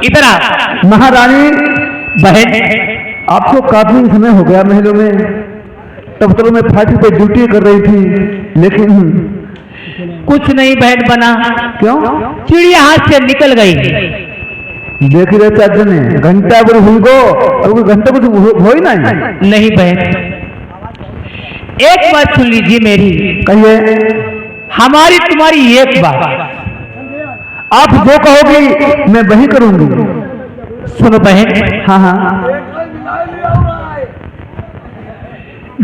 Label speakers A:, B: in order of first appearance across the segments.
A: इधर आ।
B: महारानी
A: बहन,
B: आपको काफी समय हो गया महलों में, तब तक मैं फाटी पे ड्यूटी कर रही थी, लेकिन
A: कुछ नहीं बहन बना।
B: क्यों?
A: चिड़िया हाथ से निकल गई।
B: देख रहे चाचा ने घंटा भर हुई गो और घंटा कुछ हो ही नहीं।
A: नहीं बहन, एक बात सुन लीजिए मेरी।
B: कहिए।
A: हमारी तुम्हारी एक बात,
B: आप जो कहोगी मैं वही करूंगी।
A: सुनो बहन।
B: हाँ हाँ,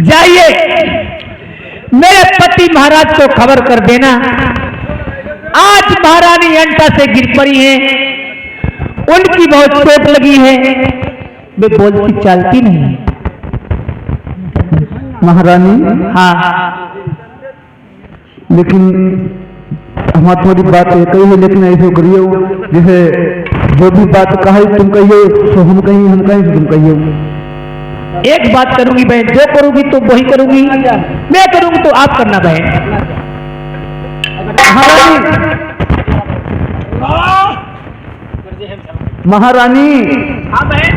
A: जाइए मेरे पति महाराज को खबर कर देना, आज महारानी अंटा से गिर पड़ी हैं, उनकी बहुत चोट लगी है, वे बोलती चालती नहीं।
B: महारानी।
A: हाँ,
B: लेकिन हमारी थोड़ी बात कही है, लेकिन ऐसे करियो जैसे जो भी बात कही तुम कहिए तो हम कहीं, हम कहीं तो तुम कहिए।
A: एक बात करूंगी बहन, जो करूंगी तो वही करूंगी, मैं करूंगी तो आप करना बहन।
B: महारानी।
A: हाँ बहन।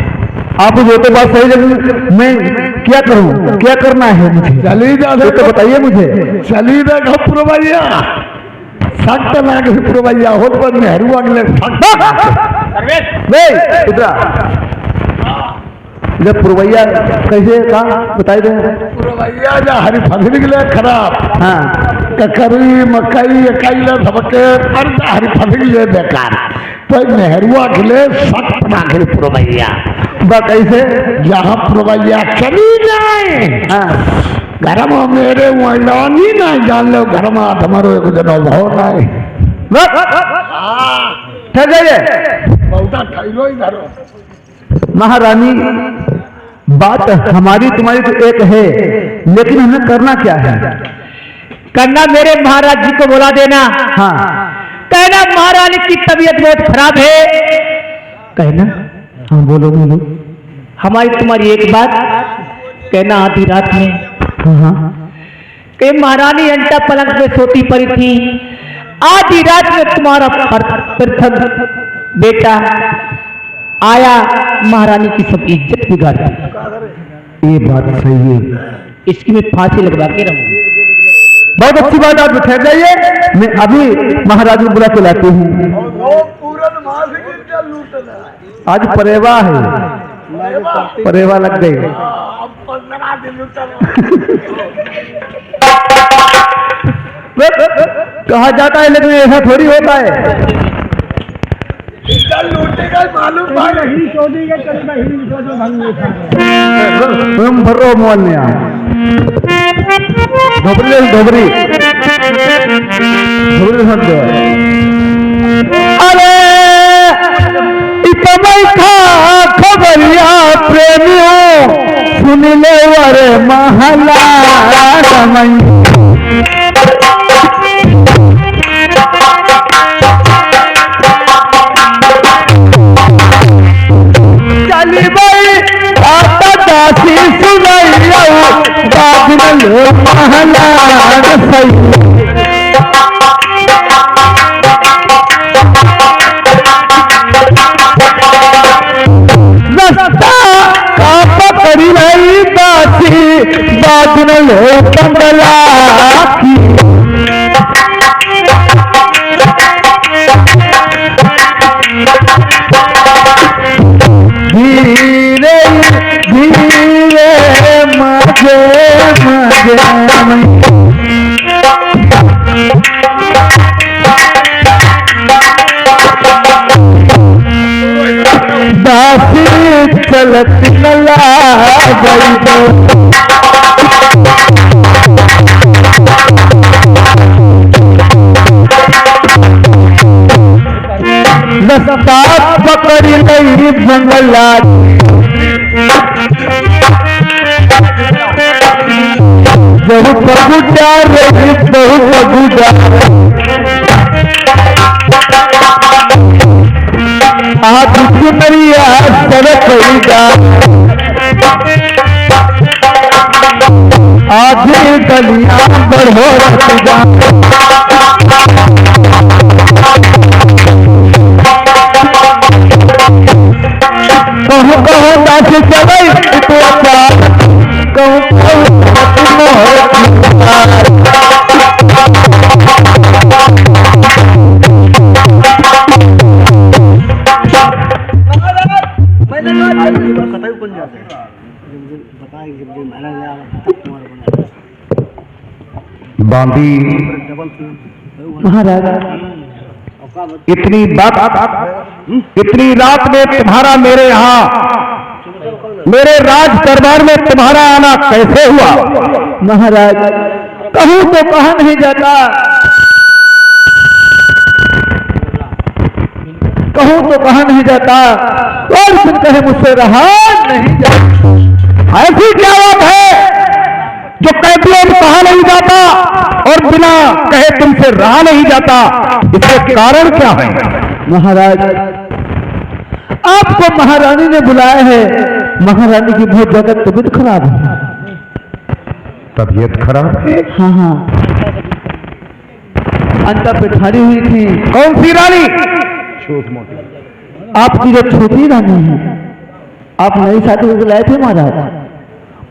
B: आप जो तो बात सही लगी, मैं क्या करूं, क्या करना है मुझे? चली जा तो बताइए मुझे। चली जा पुरवैया सख्त लागे पुरवैया हो तो नेहरू अगले जब पुरवैया कैसे कहा बताई दे। पुरवैया जा हरी फसल के लिए खराब। हाँ, ककरी मकई इकाई सबके हरी फसल के लिए बेकार, तो नेहरुआ के लिए सख्त ना खेल पुरवैया बा कैसे जहाँ पुरवैया चली जाए। हाँ, घर में मेरे वही ना जान लो, घर में तुम्हारो एक दिन भाव ना ठग जाइए। महारानी, बात हमारी तुम्हारी तो एक है, लेकिन हमें करना क्या है?
A: करना मेरे महाराज जी को बुला देना।
B: हाँ,
A: कहना महारानी की तबीयत बहुत खराब है। कहना
B: हाँ बोलो बोलो।
A: हमारी तुम्हारी एक बात कहना, आधी रात में
B: हाँ
A: कि महारानी अंटा पलंग पे सोती पड़ी थी, आधी रात में तुम्हारा प्रथम बेटा आया, महारानी की सब इज्जत बिगाड़ दी।
B: ये बात सही है,
A: इसकी मैं फांसी लगवा के रहूंगी।
B: बहुत अच्छी बात, आप ठहर जाइए, मैं अभी महाराज को बुला के लाती हूँ। आज परेवा है, परेवा लग गई। कहा जाता है लेकिन ऐसा थोड़ी होता है। हम भर्रो मोल में धोबरी धोबरी धोबरी शब्द। अरे इतमय खा खबरिया प्रेमियों सुन ले वरे महला समय। चली भाई आता दासी सुनैया बादल महला सही। रस्ता का पकड़ी रही दासी बादल बंगला की। धीरे धीरे मजे मजे दासी चलत नला गई तो रस्ता पकड़ी नहीं बंगला। बहु पगुजा रही बहु पगुजा आज सुनरिया सड़क जा आज गलियां बढ़ो जा। बांधी
A: महाराज,
B: इतनी रात में तुम्हारा मेरे यहाँ मेरे राज दरबार में तुम्हारा आना कैसे हुआ?
A: महाराज, कहूँ तो कहा नहीं जाता, कहूँ तो कहा नहीं जाता, और फिर कहे मुझसे रहा नहीं जाता।
B: ऐसी क्या बात है जो कहती है कहा नहीं जाता और बिना कहे तुमसे रहा नहीं जाता? इसके कारण क्या है?
A: महाराज, आपको महारानी ने बुलाया है। महारानी की बहुत ज्यादा तबीयत खराब है।
B: तबीयत खराब है?
A: हाँ हाँ, अंता पे ठाड़ी हुई थी।
B: कौन सी रानी?
A: आपकी जो छोटी रानी है, आप नई शादी करके लाए थे महाराज,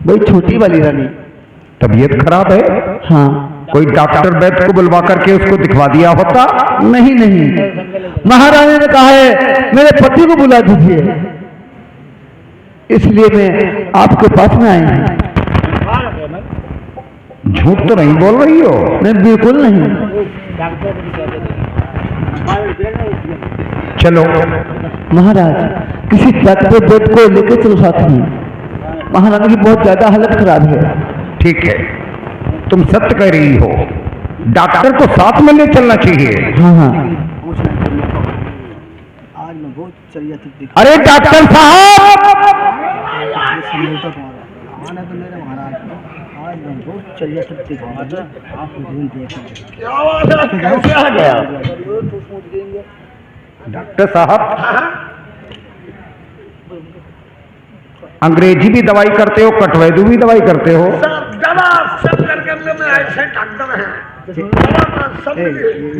A: वही छोटी वाली रानी।
B: तबीयत खराब है?
A: हाँ।
B: कोई डॉक्टर वैद्य को बुलवा करके उसको दिखवा दिया होता?
A: नहीं नहीं, महारानी ने कहा है मेरे पति को बुला दीजिए, इसलिए मैं आपके पास में आई हूँ।
B: झूठ तो नहीं बोल रही हो?
A: नहीं, बिल्कुल नहीं।
B: चलो
A: महाराज, किसी डॉक्टर वैद्य को लेकर चलो साथ में, महारानी की बहुत ज्यादा हालत खराब है।
B: ठीक है, तुम सत्य कह रही हो, डॉक्टर को साथ में ले चलना चाहिए।
A: हाँ हाँ।
B: अरे डॉक्टर साहब, कैसे आ गया? डॉक्टर साहब, अंग्रेजी भी दवाई करते हो, कटवैद्य भी दवाई करते हो?
C: सब करके में ऐसे डॉक्टर हैं।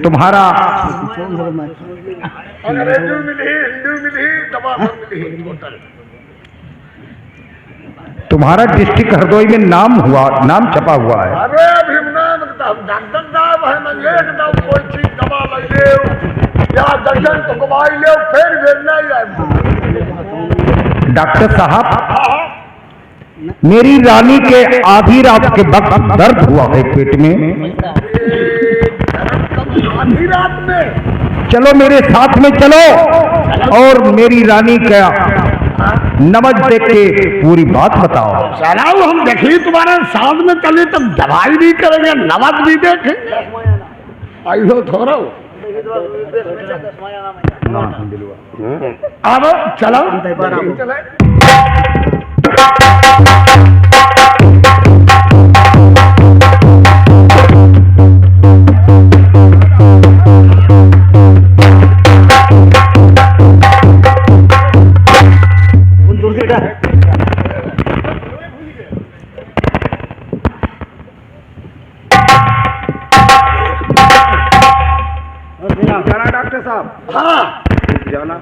B: तुम्हारा
C: अंग्रेजी मिली, हिंदी मिली, दवा मिली, टोटल।
B: तुम्हारा डिस्ट्रिक्ट हरदोई में नाम छपा हुआ है।
C: अरे भीमनाम डॉक्टर साहब है, मैं एकदम कोई चीज दवा लग ले या दर्जन तो दवाई ले, फिर भेजना ही।
B: डॉक्टर साहब, मेरी रानी के आधी रात के वक्त दर्द हुआ है पेट में।
C: आधी रात में?
B: चलो मेरे साथ में चलो और मेरी रानी का नमज देख के पूरी बात बताओ।
C: चलाओ, हम देखिए तुम्हारे साथ में चले तो दवाई भी करेंगे, नमज भी देखेंगे। आई हो थोड़ा अब चलो चले।
B: डॉक्टर साहब,
C: हाँ
B: जाना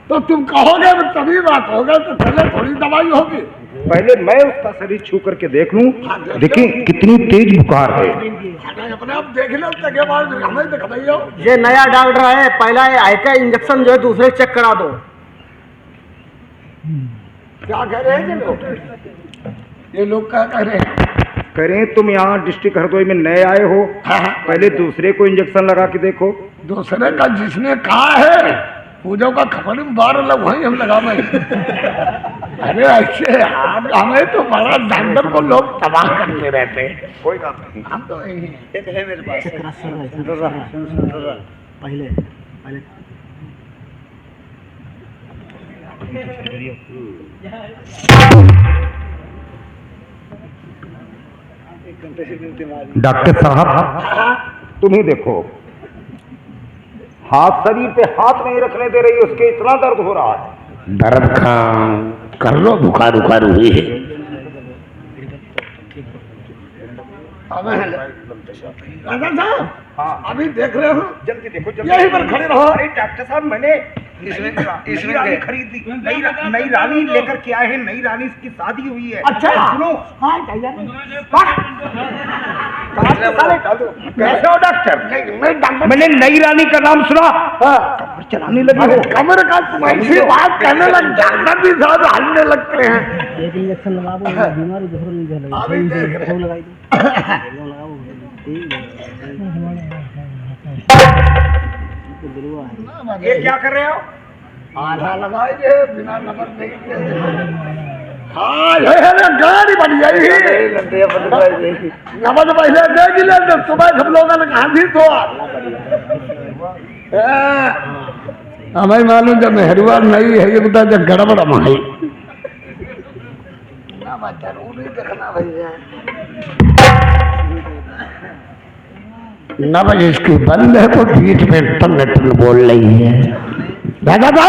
C: तो तुम कहोगे तभी बात होगा, तो चले थोड़ी दवाई होगी।
B: पहले मैं उसका शरीर छू करके देख लूं। देखिए कितनी तेज बुखार है।
C: अपने आप देख लो, तके बाद हमें दिखाइयो।
D: ये नया डॉक्टर है, पहला ये आई का इंजेक्शन जो है दूसरे चेक करा दो।
C: क्या कह रहे हैं ये लोग? ये लोग क्या कह रहे हैं?
B: करें, तुम यहाँ डिस्ट्रिक्ट हरदोई में नए आए हो, पहले दूसरे को इंजेक्शन लगा के देखो।
C: दूसरे का जिसने कहा है पूजा का खबर बार अलग वही हम लगा में। अरे ऐसे यार, हमें तो बड़ा डॉक्टर को लोग तबाह करते रहते हैं।
B: कोई बात नहीं,
C: हम तो यही हैं।
D: एक है मेरे पास पहले पहले
B: डॉक्टर साहब तुम ही देखो, हाथ शरीर पे हाथ नहीं रखने दे रही, उसके इतना दर्द हो रहा है।
C: दर्द कर लो, बुखार उखार हुई है। डॉक्टर साहब,
B: हाँ
C: अभी देख रहे हो,
B: जल्दी देखो, जल्दी
C: यहीं पर खड़े रहो।
B: अरे डॉक्टर साहब, मैंने नई रानी खरीद ली, नई रानी लेकर के आए हैं, नई रानी की शादी हुई है।
C: अच्छा
B: सुनो,
C: हाँ कैसे हो डॉक्टर? मैं डॉक्टर
A: मैंने नई रानी का नाम सुना, कमर चलाने लगे हो।
C: कमर का तुम ऐसी बात कहने लग, डॉक्टर भी साथ हलने लगते हैं।
D: एक इंजेक्शन लगा दो, बीमारी दूसरों नहीं लगा
C: अभी देख रहे हैं।
D: लगाई दो।
C: ये क्या कर रहे हो? आधा लगाएंगे बिना नंबर नहीं। हाँ ये है ना, गाड़ी बन गई नमक पहले देगी ले तो सुबह सब लोगों ने कहा थी तो हमें मालूम जब मेहरवा नहीं है ये बता जब गड़बड़ माई जरूरी देखना भैया न भाई इसकी बंद है तो बीच में टन टन बोल रही है। दादा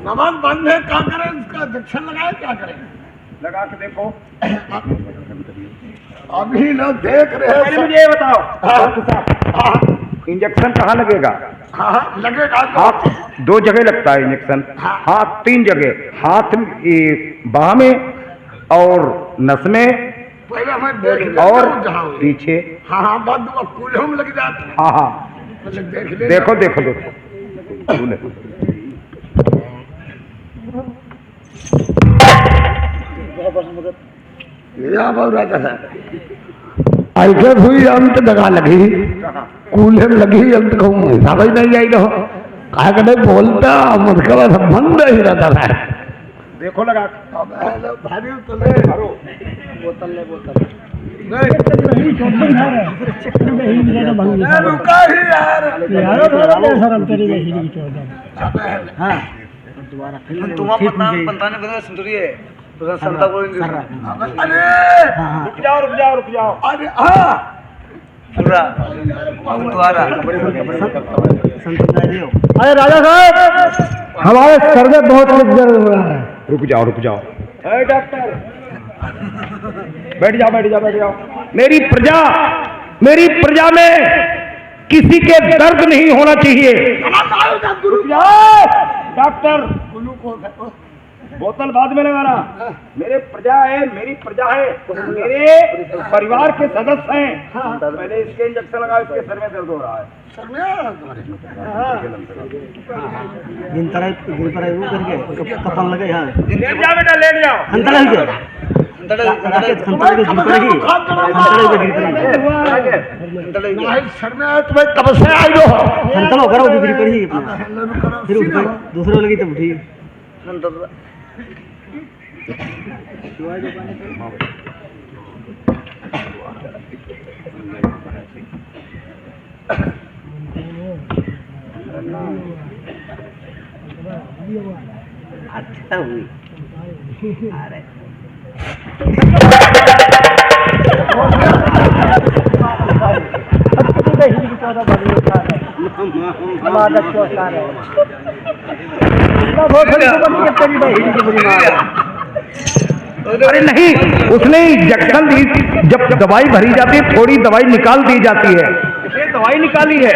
C: नमाज बंद है, क्या करें? इसका इंजेक्शन लगाए, क्या करें?
B: लगा के देखो।
C: अभी लोग देख रहे हैं।
B: पहले मुझे ये बताओ डॉक्टर साहब, इंजेक्शन कहाँ लगेगा?
C: हाँ लगेगा तो।
B: हाथ 2 जगह लगता है इंजेक्शन, हाथ 3 जगह, हाथ बाह में और नस में
C: पहले हमें देख
B: और पीछे।
C: हाँ हाँ बाद कूल्हों में लग जाते हैं।
B: हाँ हाँ देखो देखो देखो ऐसे हुई अंत दगा लगी, कूल्हे में लगी अंत कहूँ समझ नहीं आई रहो कहा कि नहीं बोलता मुझका संबंध ही रहता था। देखो लगा
C: भारी तो ले
D: बोतल ले बोतल
C: रुका ही यार।
D: हाँ तुम्हारा पता सुंदरी है तो संता बोल
C: अरे
B: रुक जाओ
C: अरे हाँ
D: पूरा तुम्हारा अरे राजा साहब हमारे सर में बहुत दर्द हो रहा है।
B: रुक जाओ डॉक्टर बैठ जाओ। मेरी प्रजा में किसी के दर्द नहीं होना चाहिए। डॉक्टर बोतल बाद में लगाना। मेरी प्रजा है मेरे परिवार के सदस्य हैं। मैंने इसके इंजेक्शन लगाया, इसके सर में दर्द हो रहा है।
D: कपन लगे हाँ
B: लेट जाओ बेटा लेट जाओ।
C: सर में तुम्हें कब से आई हो?
D: फिर दूसरे लगी तब ठीक अच्छा हुई। अरे
A: अरे नहीं, उसने इंजेक्शन दी, जब दवाई भरी जाती है थोड़ी दवाई निकाल दी जाती है, ये दवाई निकाली है।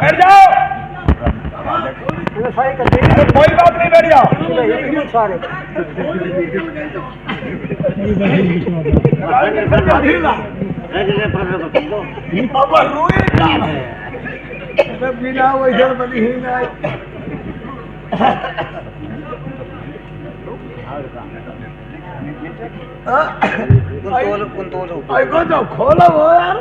B: बैठ जाओ, कोई बात नहीं, बैठ जाओ।
C: बिना वैसे बनी ही नहीं। तो खोलो वो यार।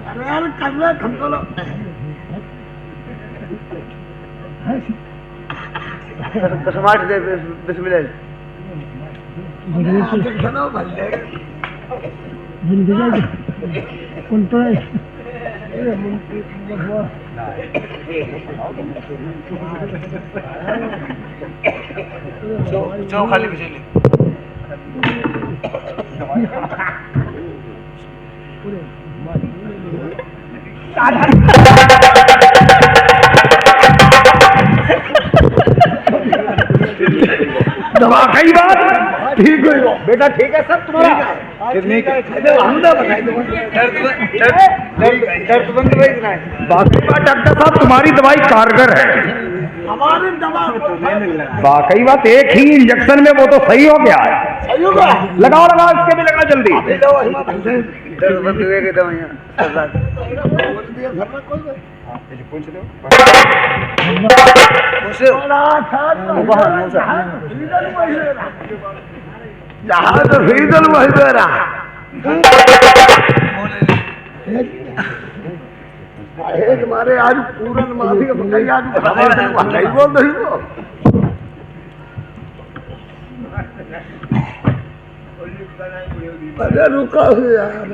C: अरे यार कर ले खोलो।
D: कसमाट दे बिस्मिल्लाह जो खाली बिजली
B: वाकई बात ठीक है
D: बेटा ठीक है सब तुम्हारा
B: वाकई बात डॉक्टर साहब तुम्हारी दवाई कारगर है।
C: हमारी दवा
B: वाकई बात एक ही इंजेक्शन में वो तो सही हो गया है।
C: सही होगा।
B: लगाओ लगाओ इसके भी लगा जल्दी।
C: जहाँ तो सीजन वही दे रहा तुम्हारे आज पूरन माफी का बताइए आज बताइए बोल रही हो। अरे रुका हो यार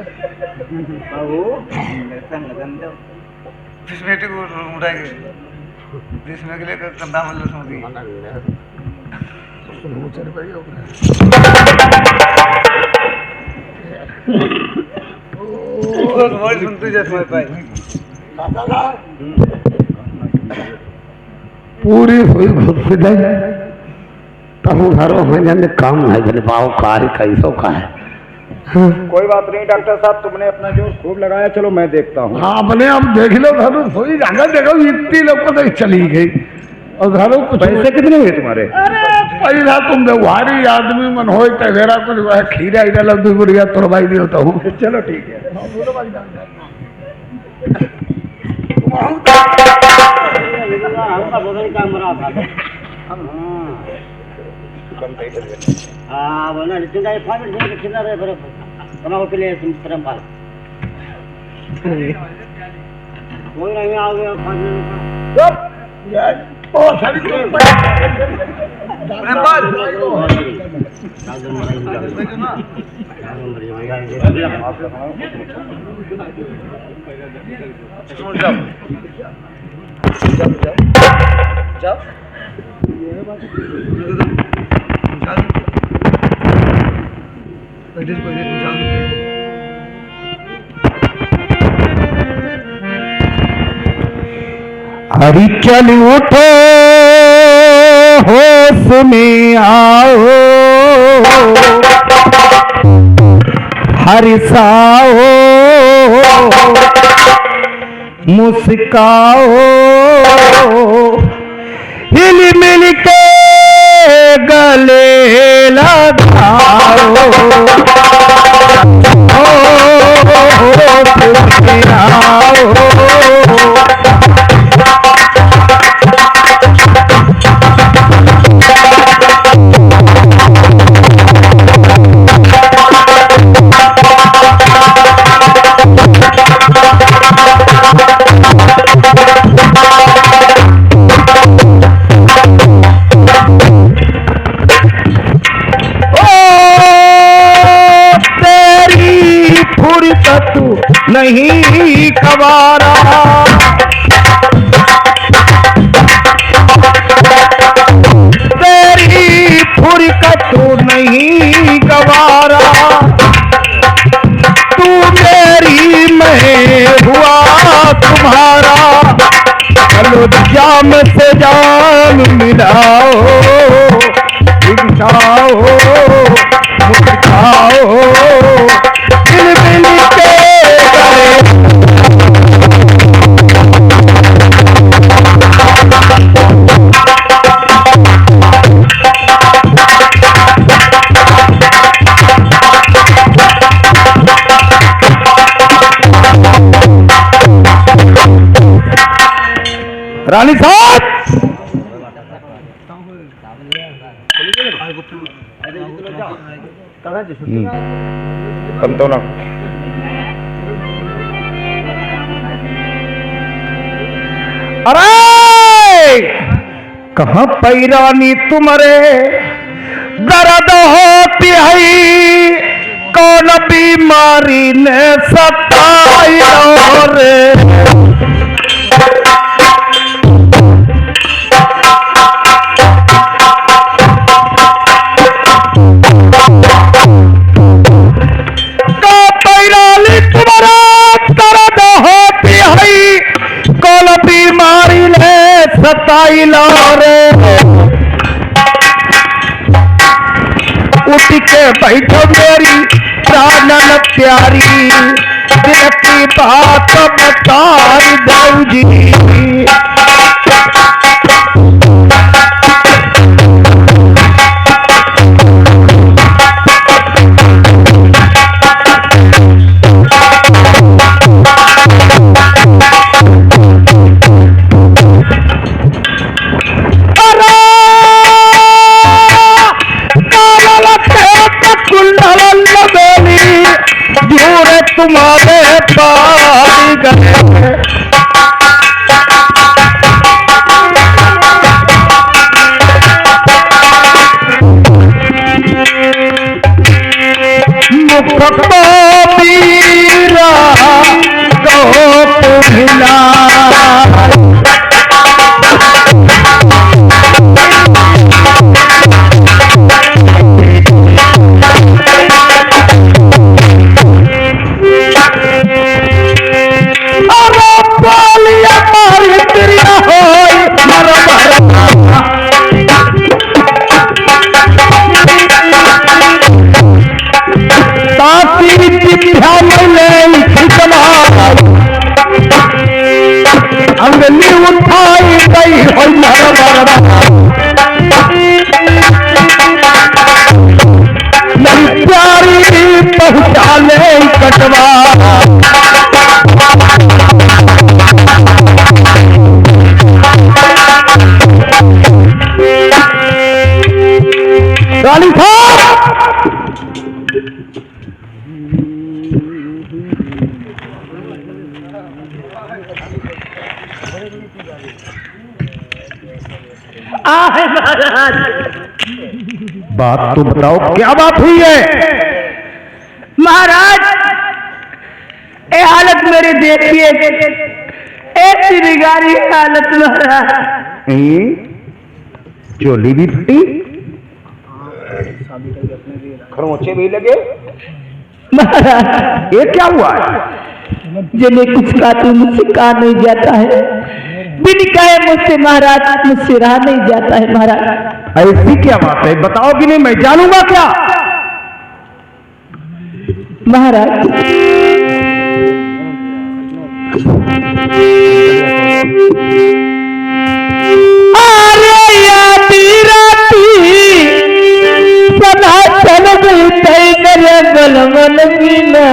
E: के लिए कंधा सुनते जैसे
B: पूरी हुई खुद से दे तब घरों में जाने काम है बोले बाबू कारी कैसो का है।
D: कोई बात नहीं डॉक्टर साहब तुमने अपना जोर खूब लगाया चलो मैं देखता हूँ।
C: हाँ अपने अब देख लो घरों सोई जाना देखो इतनी लोग को तो चली गई और घरों कुछ
D: पैसे कितने हुए तुम्हारे?
C: पहला तुम व्यवहारी आदमी मन हो तेरा कुछ वह खीरा हीरा लड्डू बुढ़िया तोड़वाई दी होता हूँ।
D: चलो ठीक है।
F: हाँ बोला चिंता ये फाइल में चिंता रहे बराबर बनाओ के लिए तुम तरम पाल कोई नहीं आ गया
C: ओ सारी
B: हरि चल उठो होश में आओ हरिसाओ मुस्काओ हिल मिल के गले लगाओ होश में आओ। नहीं कवारा तेरी फुरकत नहीं गवारा तू मेरी मैं हुआ तुम्हारा चलो जाम से जाम मिलाओ बिछाओ मुस्काओ दिल मिल के रानी साहब
D: संतोना
B: अरे कहाँ पैरानी तुम्हारे दर्द होती है कौन बीमारी ने सताई रे बीमारी ने सताई रे टिके बैठो मेरी प्राणन प्यारी, दिल की बात बताई दऊ जी। तुम्हारे पास गए मुख को मीरा को मिला, अंगली उठाई गई हो मेरी प्यारी पहुंचा ले कटवा। रानी साहब
A: महाराज,
B: बात तो बताओ, क्या बात हुई है?
A: महाराज ये हालत मेरी देखिए, ऐसी बिगाड़ी हालत महाराज।
B: चोली भी फटी, खरोंचे भी लगे।
A: महाराज
B: ये क्या हुआ है?
A: जिन्हें कुछ कहते मुझसे कहा नहीं जाता है, बिन कहे मुझसे महाराज मुझसे रहा नहीं जाता है महाराज।
B: ऐसी क्या बात है, बताओगी नहीं मैं जानूंगा क्या?
A: महाराज अरे यादी राती सदा चल गई मेरे गलमन बिना,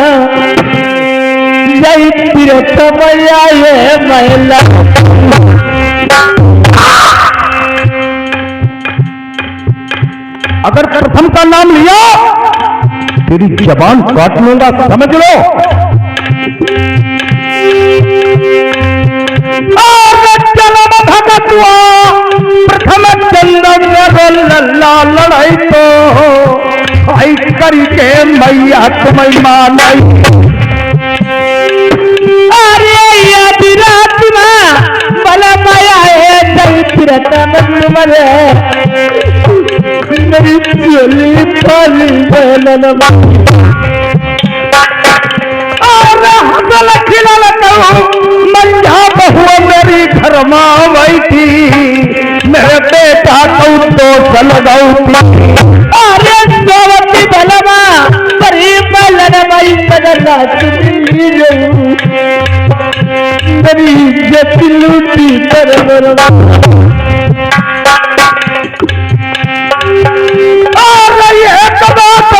A: जय तीरथ मैया ये महिला।
B: अगर प्रथम का नाम लिया तेरी जबान काट लूंगा, समझ लो। जन्म भगतुआ प्रथम चंदन लल्ला लड़ाई तो आई करके मैया तुम्हें मानाई।
A: अरे यदि रात में बला माया है जय तीरथ मरे मेरी चोली पाली बेलन और हसल खिलल कहूँ मंझा बहुआ मेरी घर माँ बैठी, मेरे बेटा को तो चल गऊ। अरे सोवती बलमा परी बलन मई बदला मेरी इज्जत लूटी कर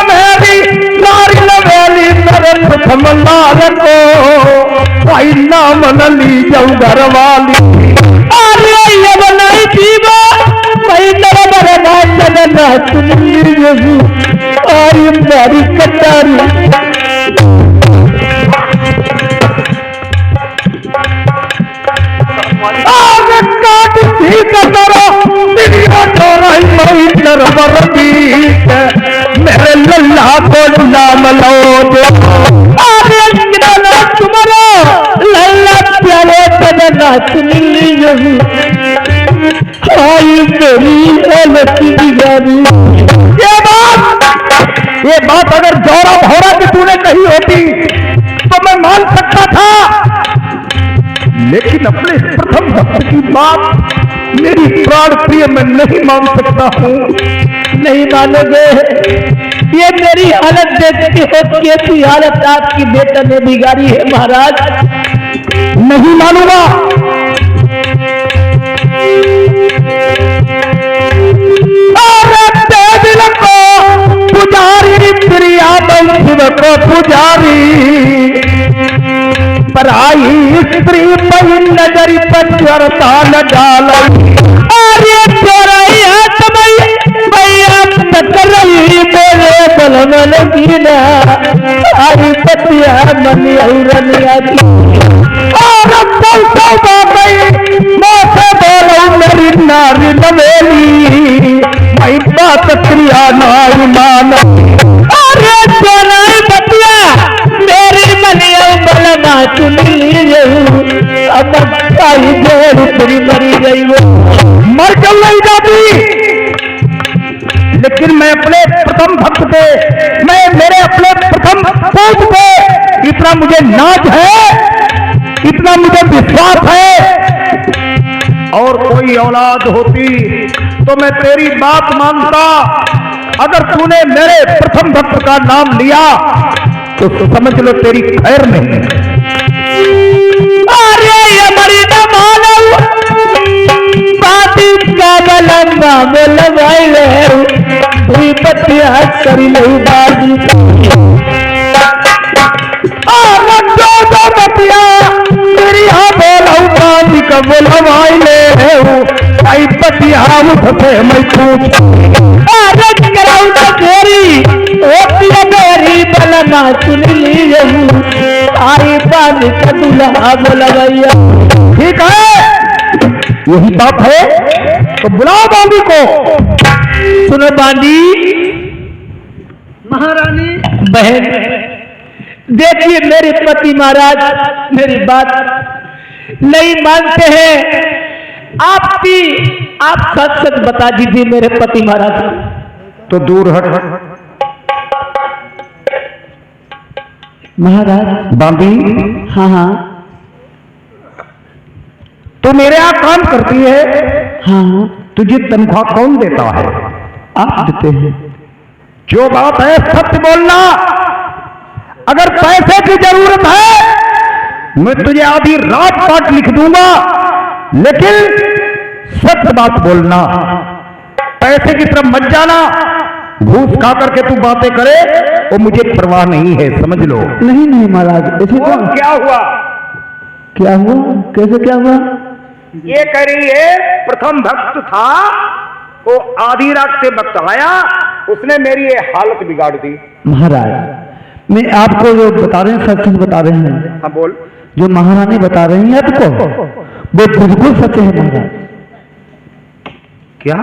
A: मेरी नारी लवेली मेरे प्रथम लाल को भाई नाम ली जाऊ घर वाली। अरे ये बनाई जीवा भाई तेरा बड़ा ना सुनी और मेरी कटारी काट सी कतरा मेरे लल्ला को नाम लो दो। तुम्हारा लल्ला प्यारे बदना सुनी आई मेरी बिगाड़ी। ये बात अगर जौरा भौरा की तूने कही होती तो मैं मान सकता था, लेकिन अपने प्रथम भक्त की बात मेरी प्राण प्रिय मैं नहीं मान सकता हूं। नहीं मानोगे ये मेरी हालत देखते हो, कैसी हालत आपकी बेटा ने बिगाड़ी है महाराज।
B: नहीं मानूंगा। दिल को पुजारी प्रिया शिव को पुजारी, पराई स्त्री पर नजरी पर चरता न डाल।
A: अरे चोरैया भैया टकरई मेरे बलमन की ना, आई पतिया मनी रनिया की।
B: और मोसे बोलो मेरी नारी नवेली, मैं बात क्रिया नारी मान।
A: अरे चोरई पतिया मेरी मनिया बलमा चुन ली, अब आई जोड़ तेरी मरी गई वो
B: मर चल नहीं जाती। लेकिन मैं अपने प्रथम भक्त पे, मैं मेरे अपने प्रथम पूज पे इतना मुझे नाज है, इतना मुझे विश्वास है। और कोई औलाद होती तो मैं तेरी बात मानता। अगर तूने मेरे प्रथम भक्त का नाम लिया तो समझ लो तेरी खैर नहीं।
A: अरे ये मरी न मानव बाती का बलंगा में लगाई ले, हुई पतिया करी नहीं बाजी।
B: दो पतिया मेरी यहाँ बोला बाजी का बोलवाई ले, आई पतिया उठते मैं पूछ।
A: अरे कराऊ तो तेरी होती है मेरी बलमा चुन ली, आई बाजी का दूल्हा बोला भैया।
B: ठीक है, यही बात है तो बुलाओ बांदी को।
A: सुनो बांदी
D: महारानी
A: बहन, देखिए मेरे पति महाराज मेरी बात नहीं मानते हैं। आप सच सच बता दीजिए मेरे पति महाराज।
B: तो दूर हट।
A: महाराज
B: बांदी,
A: हाँ हाँ
B: तो मेरे यहाँ काम करती है,
A: हाँ हाँ
B: तुझे तनख्वाह कौन देता है?
A: आप देते हैं।
B: जो बात है सत्य बोलना। अगर पैसे की जरूरत है मैं तुझे आधी रात काट लिख दूंगा, लेकिन सत्य बात बोलना। पैसे की तरफ मत जाना। घूस खा करके तू बातें करे वो मुझे परवाह नहीं है, समझ लो।
A: नहीं नहीं महाराज ऐसे
B: वो क्या हुआ?
A: क्या हुआ? कैसे क्या हुआ?
B: ये कह रही है प्रथम भक्त था वो आधी रात से वक्त आया, उसने मेरी ये हालत बिगाड़ दी।
A: महाराज मैं आपको जो बता रहे हैं सच सच बता रहे हैं।
B: हाँ बोल।
A: जो महारानी बता रही है आपको वो बिल्कुल सच है महाराज।
B: क्या?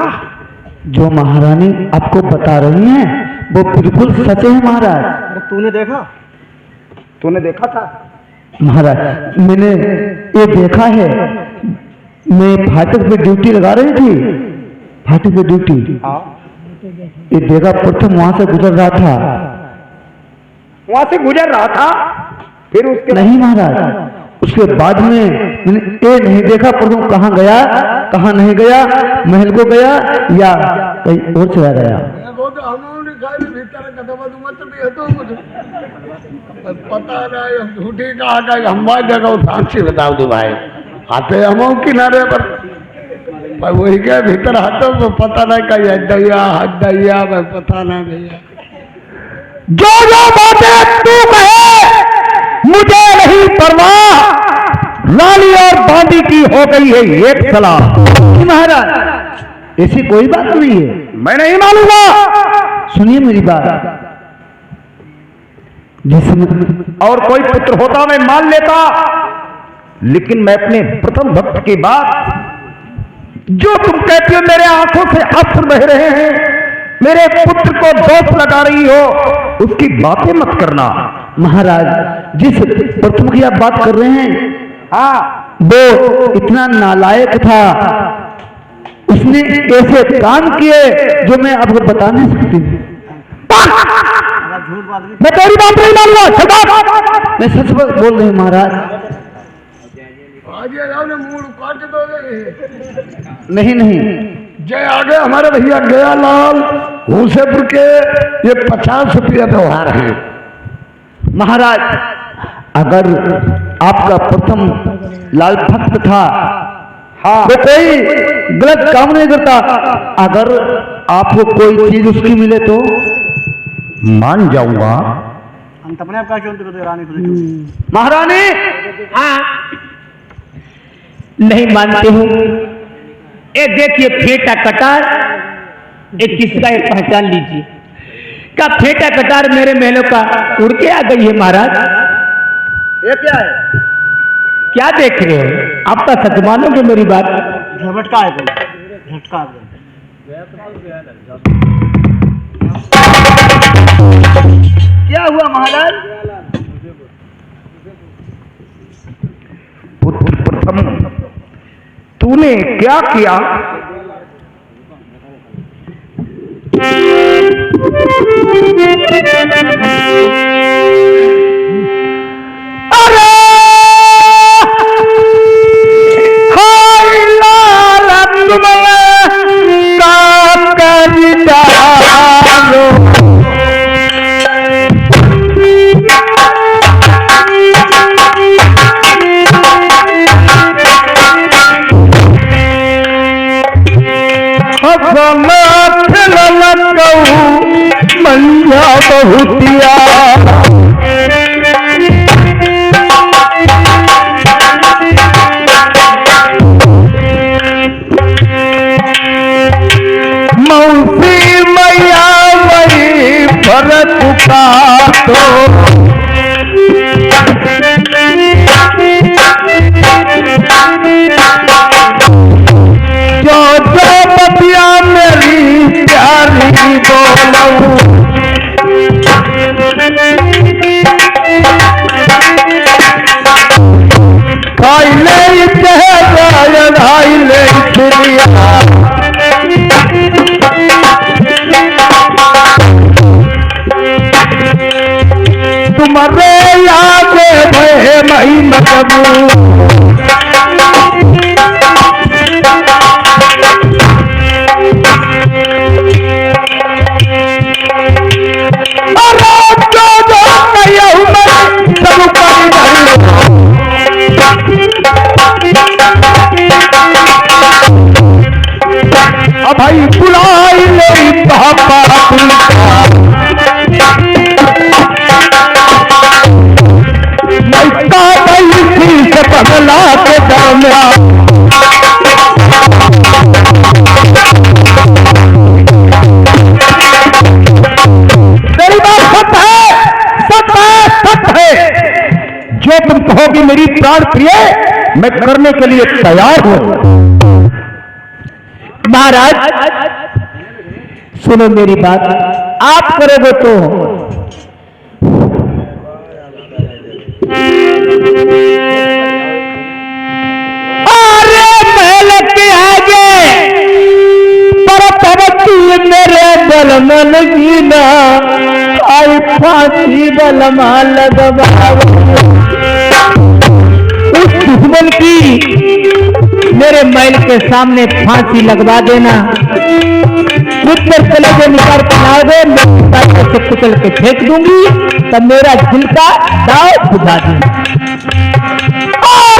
A: जो महारानी आपको बता रही हैं वो बिल्कुल सच है महाराज।
D: तूने देखा?
B: तूने देखा था?
A: महाराज मैंने ये देखा है। मैं फाटक पे ड्यूटी लगा रही थी, फाटक पे ड्यूटी, ये देखा प्रथम वहां से गुजर रहा था।
B: वहां से गुजर रहा था, फिर उसके
A: नहीं महाराज उसके बाद में मैंने ये नहीं देखा प्रथम कहाँ गया कहाँ नहीं गया, महल को गया या कहीं और चला गया।
C: पता नहीं झूठी कहा का हम जगह साक्षी बताओ दो भाई आते हम किनारे पर वही के भीतर हाथों को पता नहीं कहीं हड्डैया मैं पता नहीं भैया।
B: जो बातें तू कहे मुझे नहीं परवाह। रानी और बांदी की हो गई है एक सलाह।
A: महाराज ऐसी कोई बात नहीं है।
B: मैं नहीं मानूंगा।
A: सुनिए मेरी बात, जिसमें
B: और कोई पुत्र होता मैं मान लेता, लेकिन मैं अपने प्रथम भक्त की बात, जो तुम कहती हो मेरे आंखों से अश्रु बह रहे हैं, मेरे पुत्र को दोष लगा रही हो, उसकी बातें मत करना।
A: महाराज जिस प्रथम की आप बात कर रहे हैं
B: हाँ,
A: वो इतना नालायक था, उसने ऐसे काम किए जो मैं आपको बता नहीं सकती।
B: मैं तेरी बात नहीं मानूंगा।
A: मैं सच बोल रही हूँ महाराज।
C: मूड काट दो
A: नहीं नहीं
C: जय आगे हमारे भैया गया लाल हुसेपुर के ये 50 रुपया व्यवहार है।
B: महाराज, अगर आपका प्रथम लाल भक्त था, हाँ, तो कोई गलत काम नहीं करता। अगर आपको कोई चीज उसकी मिले तो मान जाऊंगा। महारानी,
A: हाँ, नहीं मानते हो? ये देखिए फेटा कटार, एक किसका एक पहचान लीजिए। का फेटा कटार मेरे महलों का उड़ के आ गई है महाराज।
B: ये क्या है?
A: क्या देख रहे हो? आप तो सच मानोगे मेरी बात।
F: झटका है कोई, झटका
B: क्या हुआ महाराज?
C: प्रथम तूने क्या किया?
A: अरे हाय लाल तुमने का कर डालो। मंजा बहुतिया मौसी मैया मई भरत का तो जो जो बतिया मेरी प्यारी बोलूं, खाइले चेहरा खाइले चिड़िया, तुम्हारे याद भय मई मजबू। भाई बुलाई ले पापा मैं का बैठी से पगला के दरमियान मेरी बात सत्य है, सत्य है, सत्य है। जो तुम कहोगी मेरी प्राण प्रिय, मैं करने के लिए तैयार हूं। महाराज सुनो मेरी बात, आप करोगे तो अरे महल के आगे पर पवती मेरे बल में लगी ना, आई फांसी बल में लगवा उस दुश्मन की मेरे महल के सामने फांसी लगवा देना। मुझ पर कलेजे निकाल के लाओगे, मैं से कुचल के फेंक दूंगी, तब मेरा दिल का दाव बुझा दूंगी। और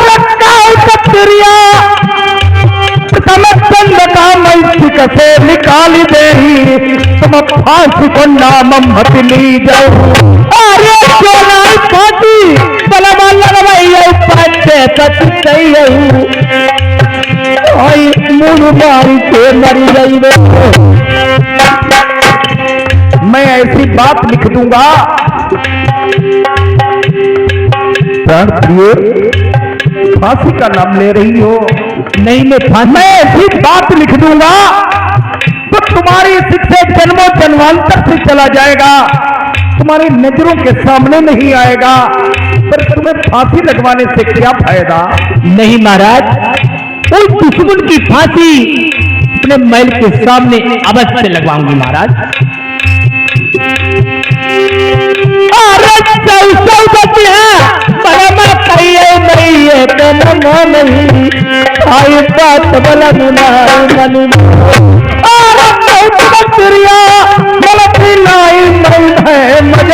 A: से निकाल दे तुम फांसी को नाम मत ली जाओ। अरे क्यों फांसी बलवा लगवाई पाटे सच मुड़ मारी के मरी गई। मैं ऐसी बात लिख दूंगा, प्राण प्रिय फांसी का नाम ले रही हो? नहीं, मैं ऐसी बात लिख दूंगा तो तुम्हारी शिक्षा जन्मों जन्मांतर से चला जाएगा, तुम्हारी नजरों के सामने नहीं आएगा, पर तुम्हें फांसी लगवाने से क्या फायदा? नहीं महाराज, उस दुश्मन की फांसी अपने महल के सामने अवश्य लगवाऊंगी महाराज। नहीं आई बात बला